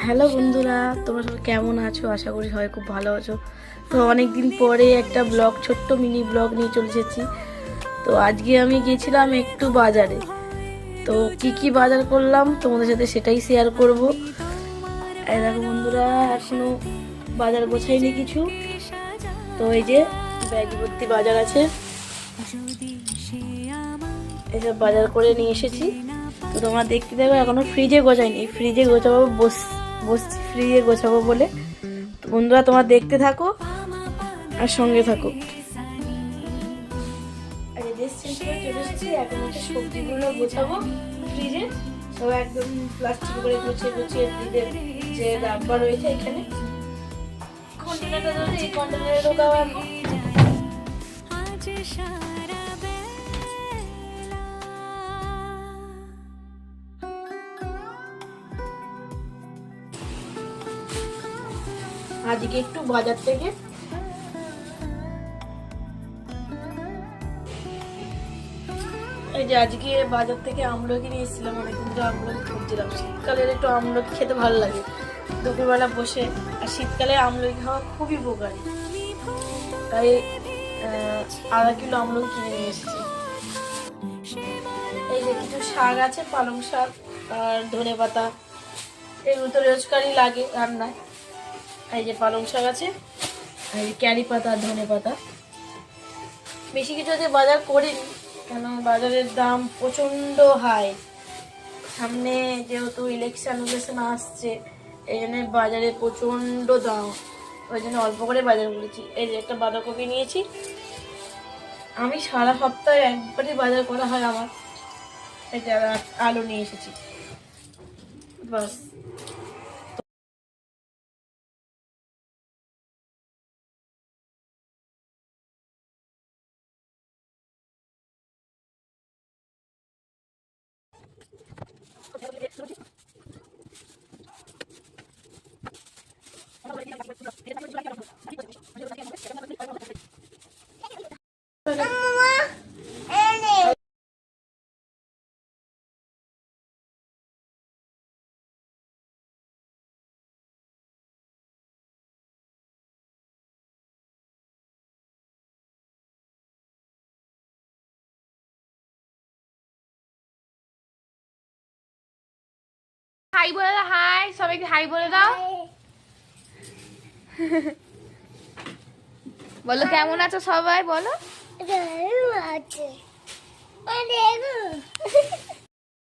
Hello বন্ধুরা, তোমরা সবাই কেমন আছো? আশা করি সবাই খুব ভালো আছো। তো অনেক দিন পরে একটা ব্লগ, ছোট্ট মিনি ব্লগ নিয়ে চলে এসেছি। তো আজকে আমি গিয়েছিলাম একটু বাজারে। তো কি বাজার করলাম তোমাদের সাথে সেটাই শেয়ার করব। এই দেখো বন্ধুরা, এখনো বাজার গোছাইনি কিছু। তো এই যে ব্যাগ ভর্তি বাজার আছে, এসব বাজার করে নিয়ে এসেছি। তো তোমরা দেখতে দেবে, এখনো ফ্রিজে গোছাইনি, ফ্রিজে গোছাবো, বসছি ফ্রিজে গোছাবো বলে। তো বন্ধুরা তোমরা দেখতে থাকো আর সঙ্গে থাকো। আর ড্রেস চেঞ্জ করে চলে এসেছি, এখন হচ্ছে সবজিগুলো গোছাবো ফ্রিজে। সব একদম প্লাস্টিক করে গুছিয়ে ফ্রিজের যে ডাব্বা রয়েছে এখানে কন্টেনারটা রয়েছে, এই কন্টেনারে ঢোকাবো এখন। আজকে একটু বাজার থেকে এই যে আজকে বাজার থেকে আমলকি নিয়ে এসেছিলাম। অনেকদিন ধরে আমলকি খুঁজছিলাম, শীতকালের একটু আমলকি খেতে ভালো লাগে দুপুরবেলা বসে। আর শীতকালে আমলকি খাওয়া খুবই উপকারী, তাই আধা কিলো আমলকি কিনে নিয়ে এসেছি। এই যে কিছু শাক আছে, পালং শাক আর ধনে পাতা, এগুলো তো রোজকারই লাগে রান্নায়। এই যে পালং শাক আছে, এই যে ক্যারি পাতা আর ধনে পাতা। বেশি কিছু যে বাজার করিনি, কেন বাজারের দাম প্রচণ্ড হাই। সামনে যেহেতু ইলেকশন আসছে, এই জন্য বাজারে প্রচণ্ড দাম, ওই জন্য অল্প করে বাজার করেছি। এই যে একটা বাঁধাকপি নিয়েছি, আমি সারা সপ্তাহে একবারই বাজার করা হয় আমার। এই যে আলু নিয়ে এসেছি, বাস। হাই বলে দাও, হাই সবাইকে হাই বলে দাও। বলো কেমন আছো সবাই, বলো।